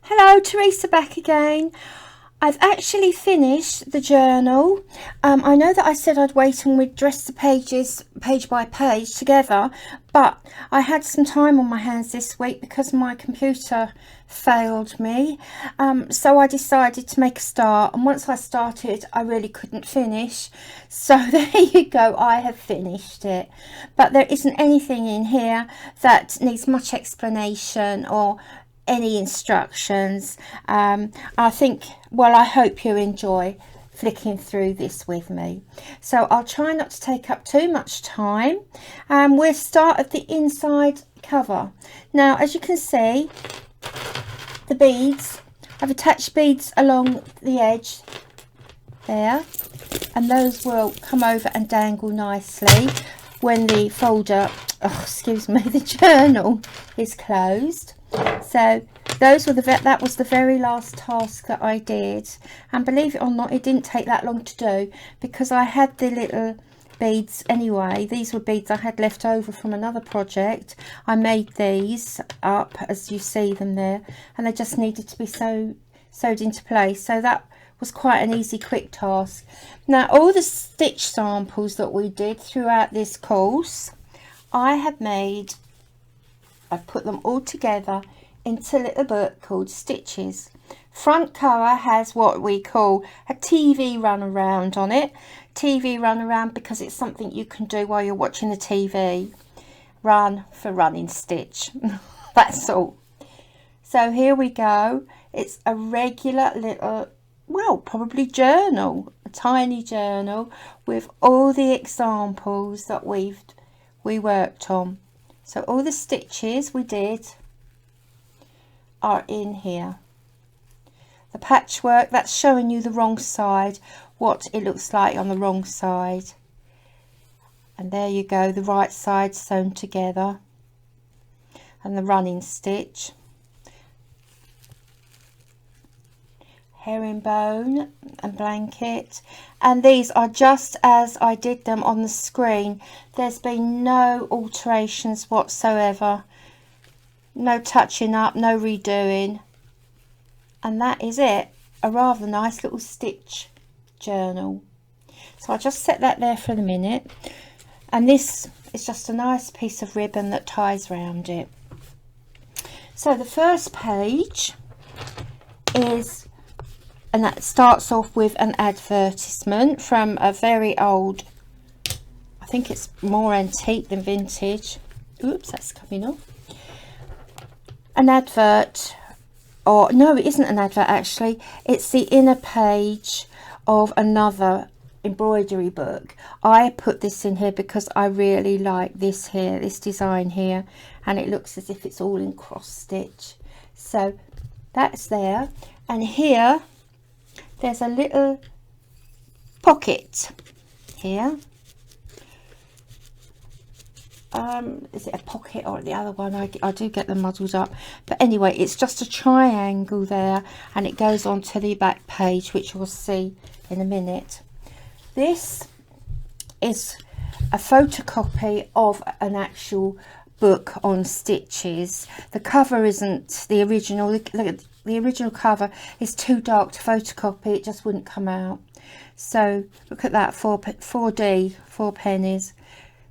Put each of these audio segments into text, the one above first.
Hello, Teresa back again. I've actually finished the journal. I know that I said I'd wait and we'd dress the pages page by page together, but I had some time on my hands this week because my computer failed me. So I decided to make a start, and once I started I really couldn't finish. So there you go, I have finished it. But there isn't anything in here that needs much explanation or any instructions. I think, well, I hope you enjoy flicking through this with me. So I'll try not to take up too much time. We'll start at the inside cover. Now, as you can see, the beads, I've attached beads along the edge there, and those will come over and dangle nicely when the folder, the journal is closed. So those were that was the very last task that I did, and believe it or not, it didn't take that long to do because I had the little beads anyway. These were beads I had left over from another project. I made these up as you see them there, and they just needed to be sewed into place. So that was quite an easy, quick task. Now, all the stitch samples that we did throughout this course, I've put them all together into a little book called Stitches. Front cover has what we call a TV run around on it. TV run around because it's something you can do while you're watching the TV. Run for running stitch. That's all. So here we go. It's a regular little, well, probably journal, a tiny journal with all the examples that we worked on. So all the stitches we did are in here. The patchwork, that's showing you the wrong side, what it looks like on the wrong side. And there you go, the right side sewn together. And the running stitch. Herringbone and blanket, and these are just as I did them on the screen. There's been no alterations whatsoever, no touching up, no redoing, and that is it. A rather nice little stitch journal. So I'll just set that there for the minute, and this is just a nice piece of ribbon that ties around it. So the first page is, and that starts off with an advertisement from a very old, I think it's more antique than vintage. Oops, that's coming off. An advert, or no, it isn't an advert actually. It's the inner page of another embroidery book. I put this in here because I really like this here, this design here, and it looks as if it's all in cross stitch. So that's there, and here there's a little pocket here. Is it a pocket or the other one? I do get them muddled up, but anyway, it's just a triangle there, and it goes on to the back page, which we'll see in a minute. This is a photocopy of an actual book on stitches. The cover isn't the original. The original cover is too dark to photocopy, it just wouldn't come out. So look at that, 4D, 4 pennies.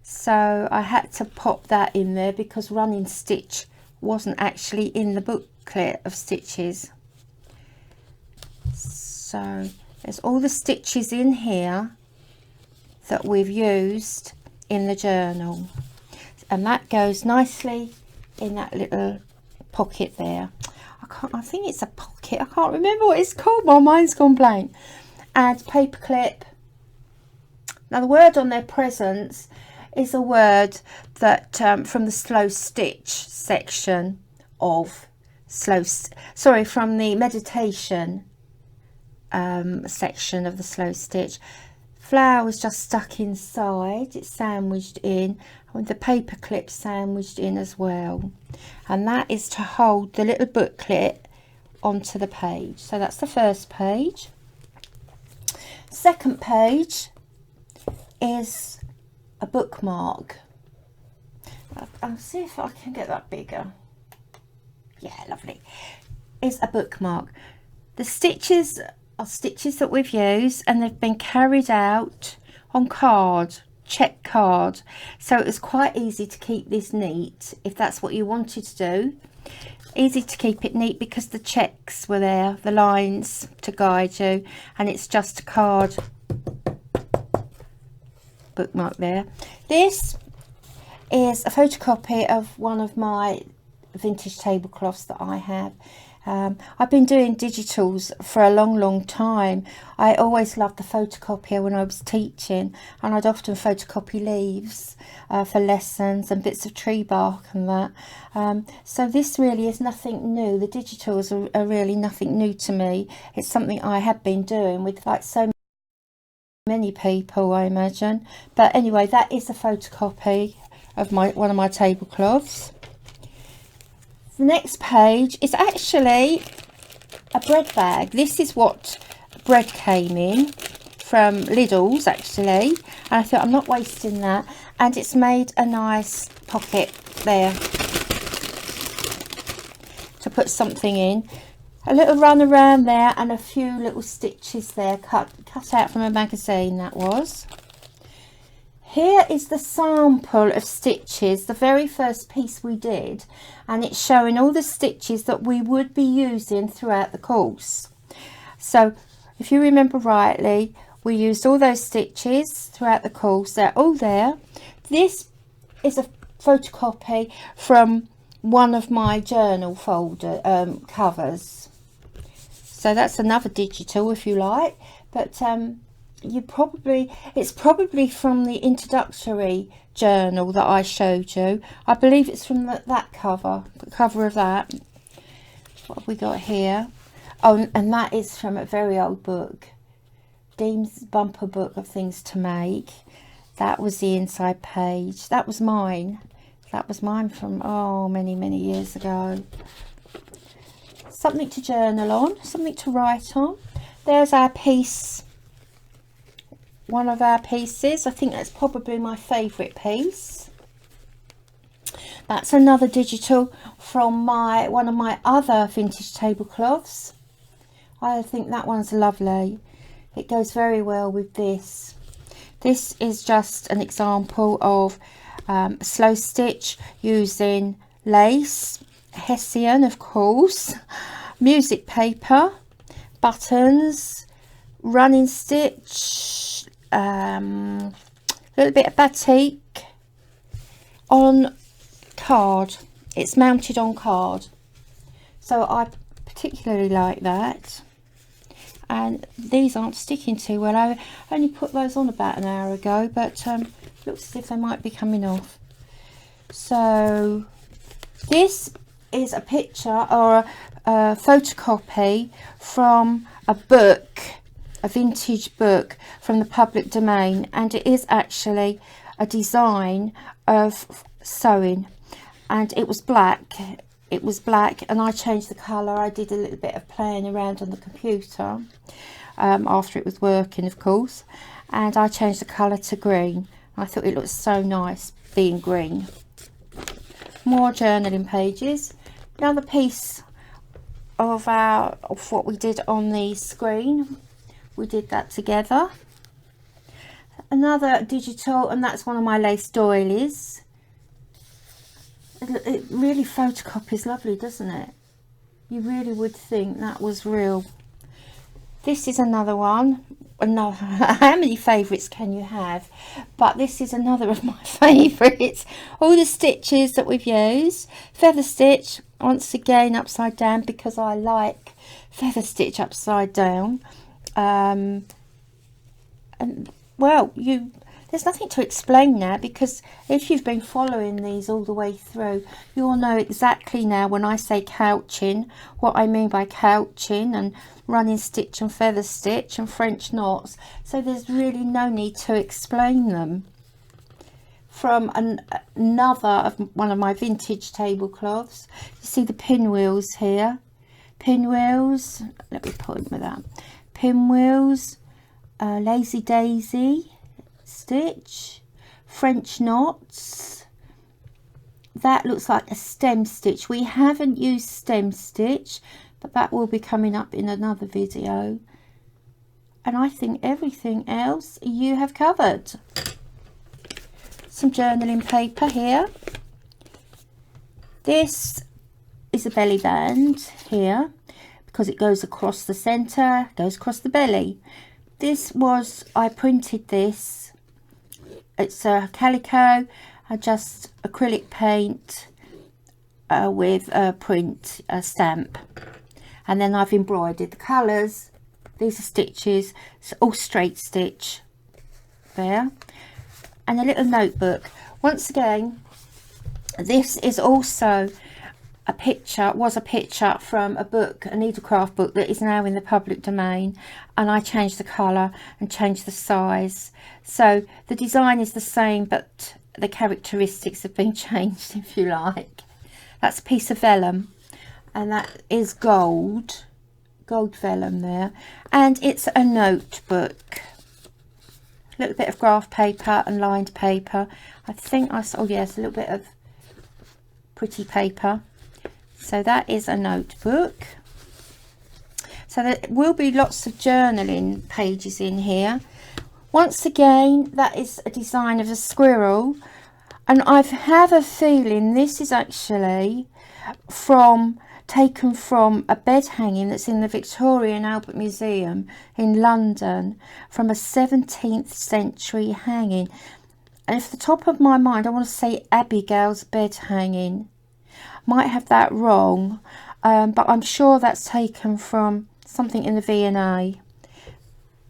So I had to pop that in there because running stitch wasn't actually in the booklet of stitches. So there's all the stitches in here that we've used in the journal, and that goes nicely in that little pocket there. I think it's a pocket, I can't remember what it's called, my mind's gone blank. And paper clip. Now the word on their presents is a word that from the slow stitch section of from the meditation section of the slow stitch. Flower was just stuck inside, it's sandwiched in, with the paper clip sandwiched in as well, and that is to hold the little booklet onto the page. So that's the first page. Second page is a bookmark. I'll see if I can get that bigger. Yeah, lovely. is a bookmark. The stitches are stitches that we've used, and they've been carried out on card, check card, so it was quite easy to keep this neat if that's what you wanted to do. Easy to keep it neat because the checks were there, the lines to guide you, and it's just a card bookmark there. This is a photocopy of one of my vintage tablecloths that I have. I've been doing digitals for a long time. I always loved the photocopier when I was teaching, and I'd often photocopy leaves for lessons and bits of tree bark and that. So this really is nothing new. The digitals are really nothing new to me. It's something I have been doing with like so many people, I imagine. But anyway, that is a photocopy of one of my tablecloths. The next page is actually a bread bag. This is what bread came in from Lidl's actually, and I thought I'm not wasting that, and it's made a nice pocket there to put something in. A little run around there and a few little stitches there cut out from a magazine, that was. Here is the sample of stitches, the very first piece we did, and it's showing all the stitches that we would be using throughout the course. So if you remember rightly, we used all those stitches throughout the course. They're all there. This is a photocopy from one of my journal folder covers. So that's another digital if you like, but it's probably from the introductory journal that I showed you. I believe it's from that cover, the cover of that. What have we got here? Oh, and that is from a very old book, Dean's bumper book of things to make. That was the inside page. That was mine. That was mine from many years ago. Something to journal on, something to write on. There's our piece. One of our pieces. I think that's probably my favourite piece. That's another digital from one of my other vintage tablecloths. I think that one's lovely. It goes very well with this. This is just an example of a slow stitch using lace, Hessian of course, music paper, buttons, running stitch, a little bit of batik on card. It's mounted on card, so I particularly like that. And these aren't sticking too well. I only put those on about an hour ago, but looks as if they might be coming off. So this is a picture or a photocopy from a book, a vintage book from the public domain, and it is actually a design of sewing, and it was black. It was black, and I changed the colour. I did a little bit of playing around on the computer after it was working, of course, and I changed the colour to green. I thought it looked so nice being green. More journaling pages. Another piece of what we did on the screen. We did that together. Another digital, and that's one of my lace doilies. It really photocopies lovely, doesn't it? You really would think that was real. This is another one. How many favourites can you have? But this is another of my favourites. All the stitches that we've used. Feather stitch, once again upside down, because I like feather stitch upside down. And well, there's nothing to explain now, because if you've been following these all the way through, you'll know exactly now when I say couching, what I mean by couching, and running stitch and feather stitch and French knots. So there's really no need to explain them. From another of one of my vintage tablecloths, you see the pinwheels here. Pinwheels, let me point with that. Pinwheels, lazy daisy stitch, French knots. That looks like a stem stitch. We haven't used stem stitch, but that will be coming up in another video. And I think everything else you have covered. Some journaling paper here. This is a belly band here, because it goes across the centre, goes across the belly. I printed this. It's a calico, just acrylic paint with a print stamp, and then I've embroidered the colours. These are stitches, it's all straight stitch there, and a little notebook. Once again, this is also a picture, was a picture from a book, a needlecraft book that is now in the public domain, and I changed the colour and changed the size. So the design is the same, but the characteristics have been changed, if you like. That's a piece of vellum, and that is gold vellum there, and it's a notebook. A little bit of graph paper and lined paper. I think I saw, oh yes, a little bit of pretty paper. So that is a notebook. So there will be lots of journaling pages in here. Once again, that is a design of a squirrel, and I have a feeling this is actually taken from a bed hanging that's in the Victoria and Albert Museum in London, from a 17th century hanging. And off the top of my mind, I want to say Abigail's bed hanging. Might have that wrong, but I'm sure that's taken from something in the V&A.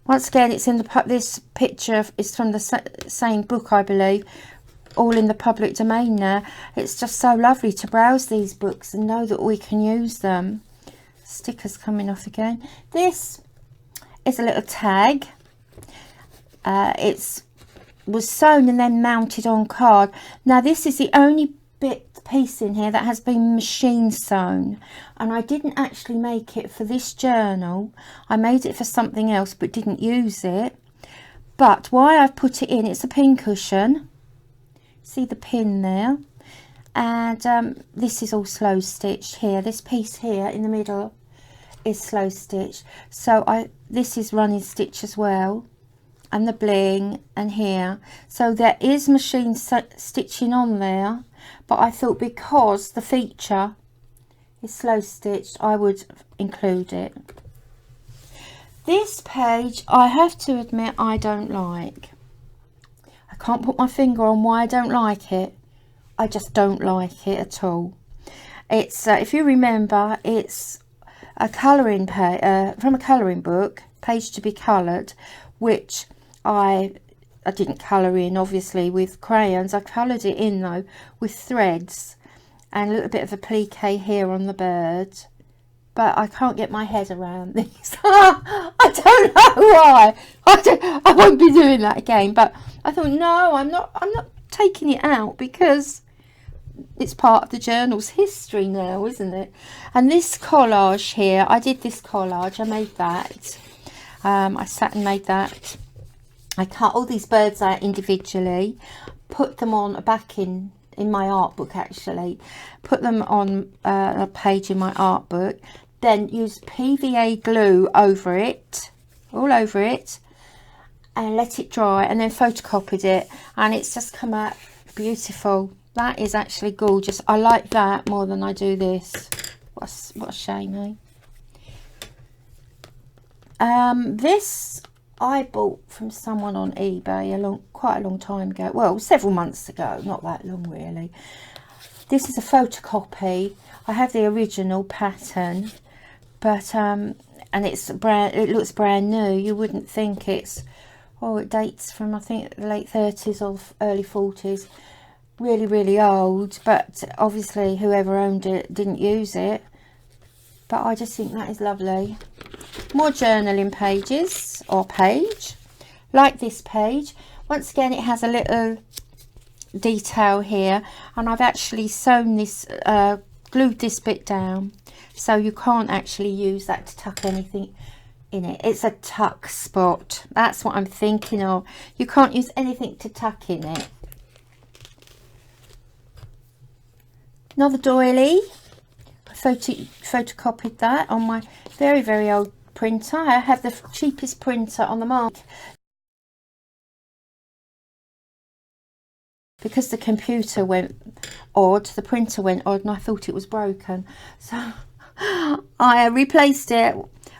Once again, it's in this picture is from the same book, I believe, all in the public domain now. It's just so lovely to browse these books and know that we can use them. Stickers coming off again. This is a little tag. It was sewn and then mounted on card. Now this is the only piece in here that has been machine sewn, and I didn't actually make it for this journal. I made it for something else but didn't use it. But why I've put it in, it's a pin cushion. See the pin there, and this is all slow stitched here. This piece here in the middle is slow stitched, so this is running stitch as well, and the bling, and here, so there is machine stitching on there, but I thought because the feature is slow stitched I would include it. This page, I have to admit, I don't like. I can't put my finger on why I don't like it. I just don't like it at all. It's if you remember, it's a colouring from a colouring book, Page to be Coloured, which I didn't colour in obviously with crayons. I coloured it in though with threads and a little bit of applique here on the bird, but I can't get my head around these. I don't know why. I won't be doing that again, but I thought, no, I'm not taking it out because it's part of the journal's history now, isn't it? And this collage here, I did this collage, I made that. I sat and made that. I cut all these birds out individually, put them on a backing in my art book, actually, put them on a page in my art book, then use PVA glue over it, all over it, and let it dry, and then photocopied it, and it's just come out beautiful. That is actually gorgeous. I like that more than I do this. What a shame, eh? This I bought from someone on eBay quite a long time ago. Well, several months ago, not that long really. This is a photocopy. I have the original pattern, but and it looks brand new. You wouldn't think it's, oh, it dates from I think the late 30s or early 40s. Really, really old, but obviously whoever owned it didn't use it. But I just think that is lovely. More journaling pages, or page, like this page. Once again, it has a little detail here, and I've actually sewn this, glued this bit down, so you can't actually use that to tuck anything in it. It's a tuck spot. That's what I'm thinking of. You can't use anything to tuck in it. Another doily. I photocopied that on my very old printer. I have the cheapest printer on the market. Because the computer went odd, the printer went odd, and I thought it was broken. So I replaced it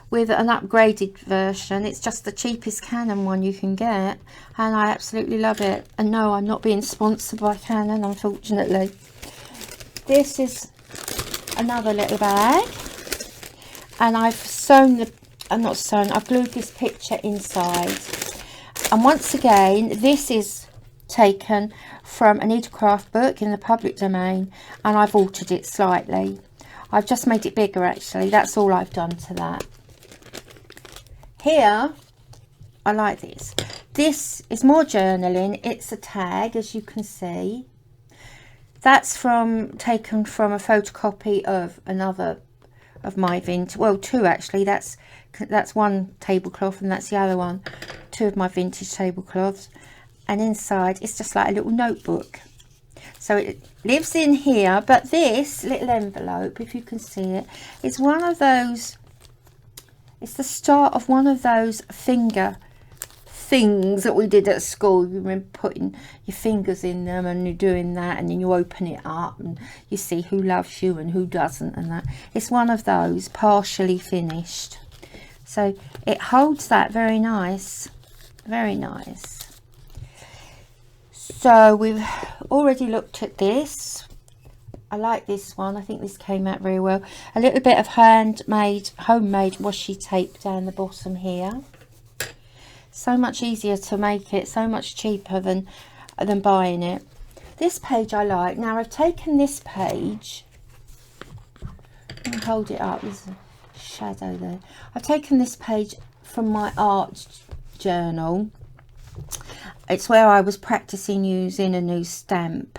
with an upgraded version. It's just the cheapest Canon one you can get, and I absolutely love it. And no, I'm not being sponsored by Canon, unfortunately. This is another little bag, and I've sewn the, I've glued this picture inside. And once again, this is taken from a needlecraft book in the public domain, and I've altered it slightly. I've just made it bigger, actually. That's all I've done to that. Here, I like this. This is more journaling. It's a tag, as you can see. That's taken from a photocopy of another of my vintage. Well, two actually. That's one tablecloth, and that's the other one. Two of my vintage tablecloths. And inside, it's just like a little notebook. So it lives in here, but this little envelope, if you can see it, is one of those, it's the start of one of those finger things that we did at school. You remember putting your fingers in them, and you're doing that, and then you open it up and you see who loves you and who doesn't, and that. It's one of those, partially finished. So it holds that very nice, very nice. So we've already looked at this. I like this one. I think this came out very well. A little bit of homemade washi tape down the bottom here. So much easier to make it, so much cheaper than buying it. This page I like. Now I've taken this page. Let me hold it up. There's a shadow there. I've taken this page from my art journal. It's where I was practicing using a new stamp,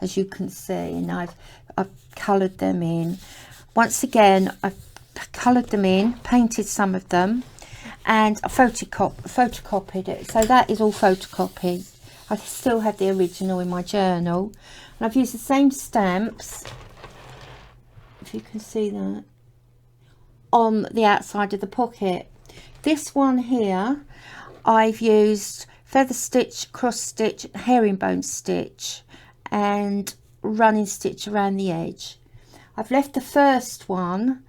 as you can see, and I've coloured them in. Once again, I've coloured them in, painted some of them, and I photocopied it. So that is all photocopied. I still have the original in my journal, and I've used the same stamps, if you can see that, on the outside of the pocket. This one here, I've used feather stitch, cross stitch, herringbone stitch, and running stitch around the edge. I've left the first one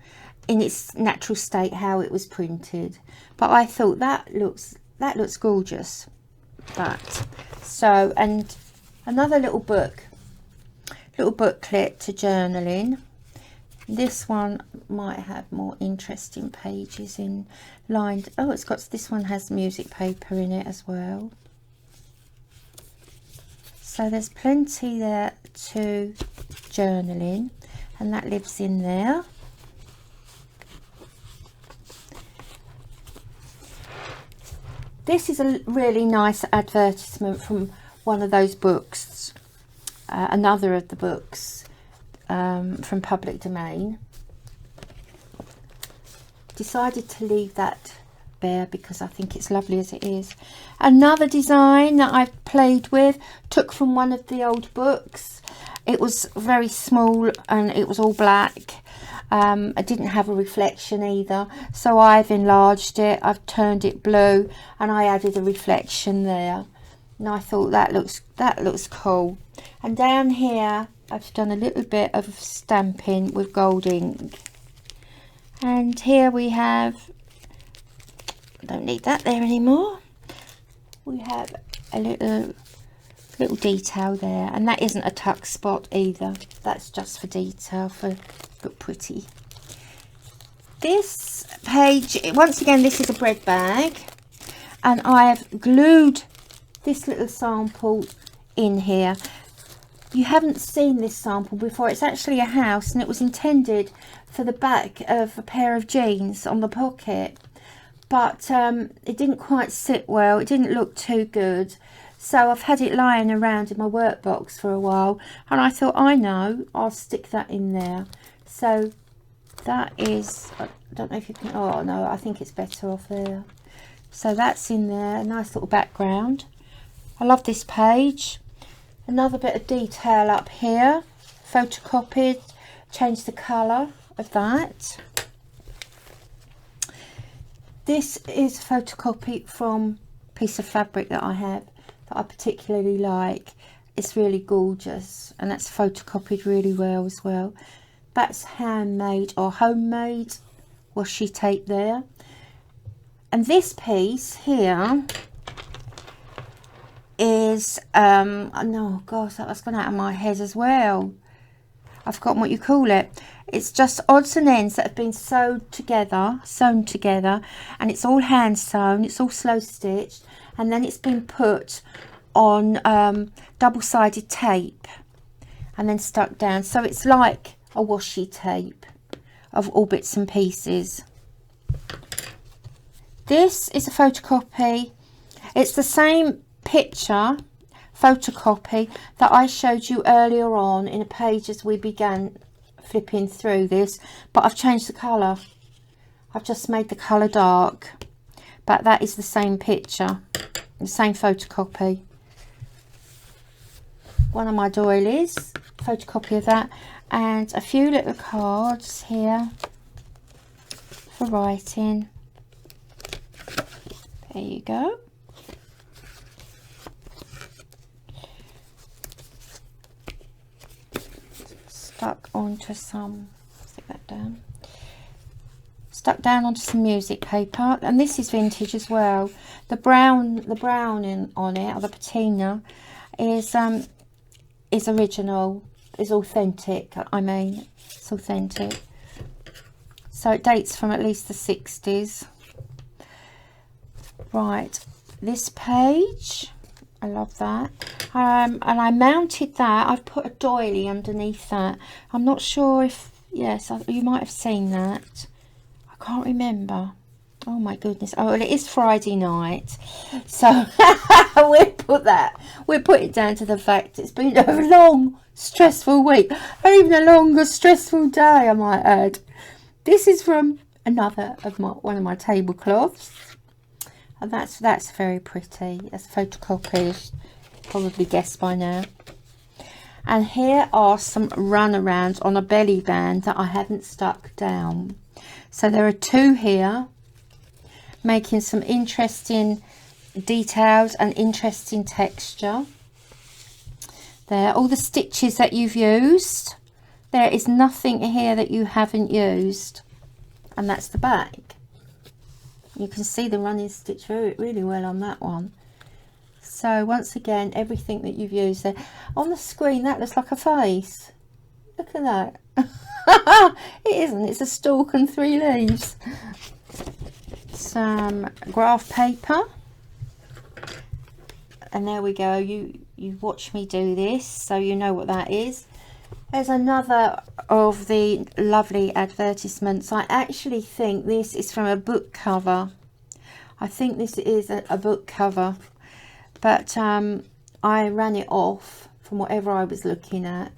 in its natural state, how it was printed, but I thought that looks gorgeous. That, so, and another little booklet to journaling. This one might have more interesting pages in lined. Oh, it's got, this one has music paper in it as well. So there's plenty there to journaling, and that lives in there. This is a really nice advertisement from one of those books, another of the books from public domain. Decided to leave that bare because I think it's lovely as it is. Another design that I've played with, took from one of the old books. It was very small and it was all black. I didn't have a reflection either, so I've enlarged it, I've turned it blue, and I added a reflection there, and I thought that looks cool. And down here I've done a little bit of stamping with gold ink, and here we have, I don't need that there anymore, we have a little detail there, and that isn't a tuck spot either, that's just for detail, for look pretty. This page, once again, this is a bread bag, and I've glued this little sample in here. You haven't seen this sample before. It's actually a house, and it was intended for the back of a pair of jeans on the pocket, but it didn't quite sit well, it didn't look too good. So I've had it lying around in my workbox for a while, and I thought, I know, I'll stick that in there. So that is, I don't know if you can, oh no, I think it's better off there. So that's in there, a nice little background. I love this page. Another bit of detail up here, photocopied, changed the colour of that. This is a photocopy from a piece of fabric that I have that I particularly like. It's really gorgeous, and that's photocopied really well as well. That's handmade or homemade washi tape there. And this piece here is oh gosh, that was gone out of my head as well. I've forgotten what you call it. It's just odds and ends that have been sewn together, and it's all hand sewn, it's all slow stitched, and then it's been put on double-sided tape and then stuck down, so it's like a washi tape of all bits and pieces. This is a photocopy. It's the same picture photocopy that I showed you earlier on in a page as we began flipping through this, but I've changed the colour. I've just made the colour dark, but that is the same picture, the same photocopy. One of my doilies, photocopy of that, and a few little cards here for writing. There you go. Stuck onto some, stick that down. Stuck down onto some music paper, and this is vintage as well. The brown on it, or the patina, is original, is authentic. I mean, it's authentic. So it dates from at least the 60s. Right, this page, I love that. And I mounted that. I've put a doily underneath that. I'm not sure if, yes, you might have seen that. I can't remember. Oh my goodness. Oh, well, it is Friday night, so we'll put it down to the fact it's been a long, stressful week, and even a longer, stressful day, I might add. This is from one of my tablecloths, and that's very pretty. That's photocopied, probably guessed by now. And here are some runarounds on a belly band that I haven't stuck down. So there are two here, making some interesting details and interesting texture. There, all the stitches that you've used. There is nothing here that you haven't used, and that's the back. You can see the running stitch really well on that one. So once again, everything that you've used there. On the screen, that looks like a face. Look at that. It isn't, it's a stalk and 3 leaves. Some graph paper, and there we go. You watch me do this, so you know what that is. There's another of the lovely advertisements. I actually think this is from a book cover. I think this is a book cover, but I ran it off from whatever I was looking at.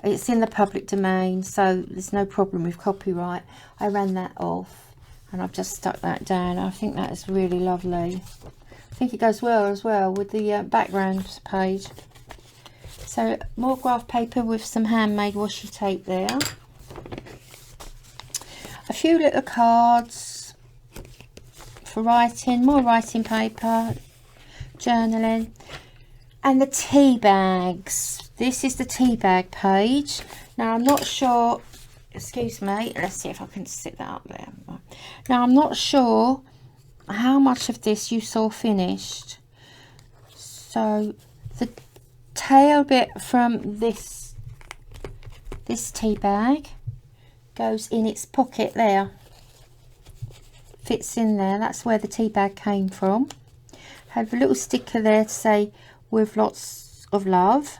It's in the public domain, so there's no problem with copyright. I ran that off, and I've just stuck that down. I think that is really lovely. I think it goes well as well with the background page. So more graph paper with some handmade washi tape there. A few little cards for writing, more writing paper, journaling, and the tea bags. This is the tea bag page. Now I'm not sure, excuse me, let's see if I can sit that up there. Now I'm not sure how much of this you saw finished. So the tail bit from this tea bag goes in its pocket there, fits in there. That's where the tea bag came from. Have a little sticker there to say with lots of love.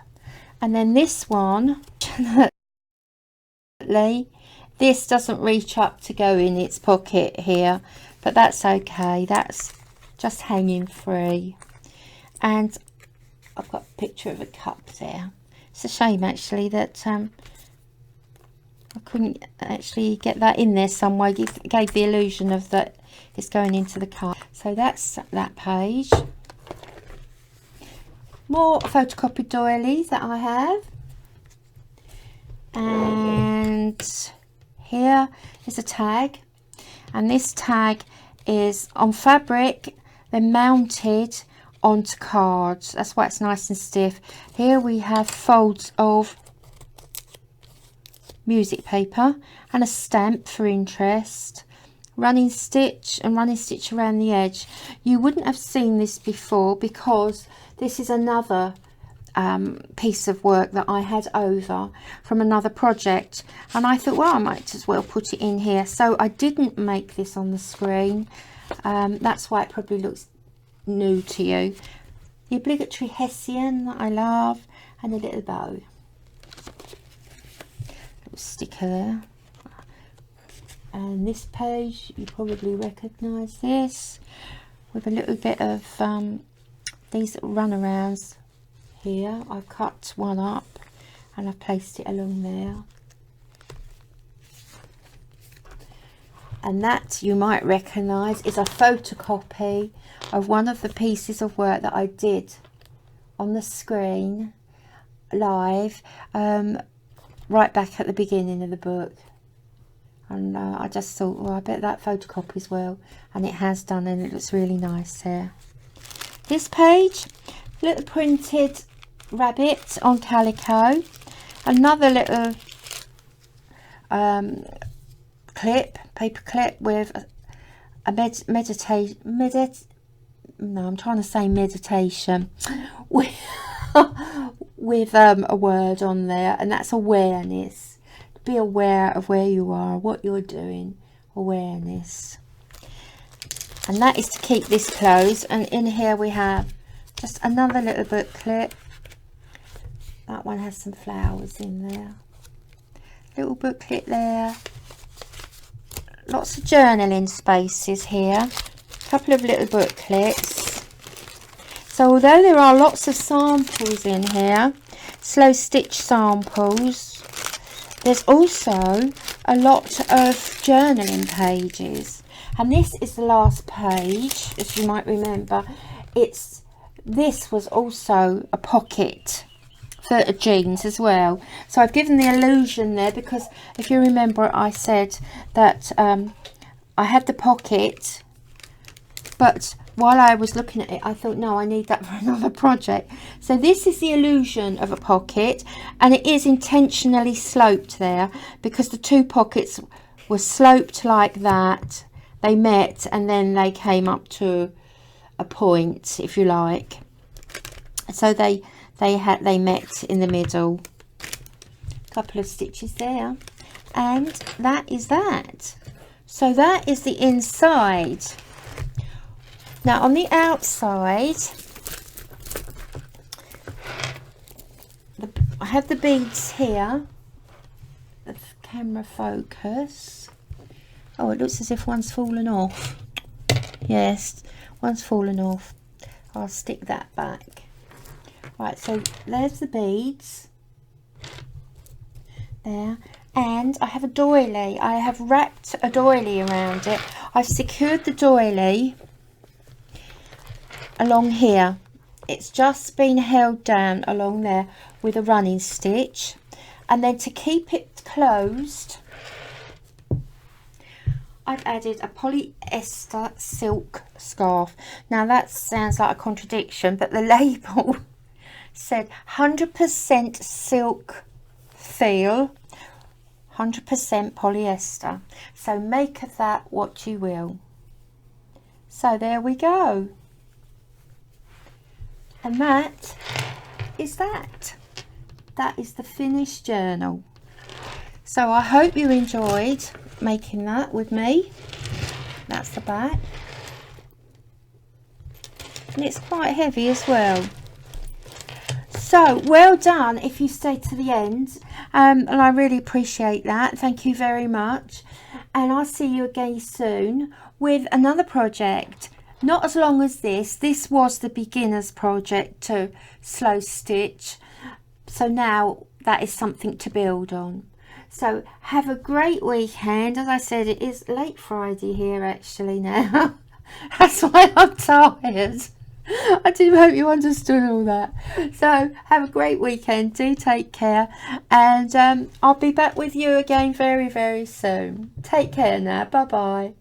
And then this one, this doesn't reach up to go in its pocket here, but that's okay. That's just hanging free. And I've got a picture of a cup there. It's a shame actually that I couldn't actually get that in there some way. It gave the illusion of that it's going into the cup. So that's that page. More photocopied doilies that I have. And here is a tag, and this tag is on fabric, then mounted onto cards. That's why it's nice and stiff. Here we have folds of music paper and a stamp for interest, running stitch and running stitch around the edge. You wouldn't have seen this before because this is another piece of work that I had over from another project, and I thought, well, I might as well put it in here. So I didn't make this on the screen. That's why it probably looks new to you. The obligatory Hessian that I love, and a little bow. Little sticker there. And this page, you probably recognise this, with a little bit of these runarounds here. I've cut one up and I've placed it along there. And that, you might recognise, is a photocopy of one of the pieces of work that I did on the screen live right back at the beginning of the book. And I just thought, well, I bet that photocopies well, and it has done, and it looks really nice there. This page, little printed rabbit on calico, another little clip, paper clip with a meditation with a word on there, and that's awareness. Be aware of where you are, what you're doing, awareness. And that is to keep this closed. And in here we have just another little booklet. That one has some flowers in there. Little booklet there. Lots of journaling spaces here. A couple of little booklets. So although there are lots of samples in here, slow stitch samples, there's also a lot of journaling pages. And this is the last page, as you might remember. This was also a pocket for jeans as well. So I've given the illusion there because if you remember, I said that I had the pocket, but while I was looking at it, I thought, no, I need that for another project. So this is the illusion of a pocket, and it is intentionally sloped there because the two pockets were sloped like that. They met and then they came up to a point, if you like. So they met in the middle. A couple of stitches there, and that is that. So that is the inside. Now on the outside, I have the beads here. The camera focus. Oh, it looks as if one's fallen off. Yes, one's fallen off. I'll stick that back. Right, so there's the beads. There. And I have a doily. I have wrapped a doily around it. I've secured the doily along here. It's just been held down along there with a running stitch, and then to keep it closed I've added a polyester silk scarf. Now that sounds like a contradiction, but the label said 100% silk feel, 100% polyester, so make of that what you will. So there we go. And that is that. That is the finished journal. So I hope you enjoyed making that with me. That's the back. And it's quite heavy as well. So well done if you stayed to the end. And I really appreciate that. Thank you very much. And I'll see you again soon with another project. Not as long as this. This was the beginner's project to slow stitch. So now that is something to build on. So have a great weekend. As I said, it is late Friday here actually now. That's why I'm tired. I do hope you understood all that. So have a great weekend. Do take care, and I'll be back with you again very, very soon. Take care now. Bye bye.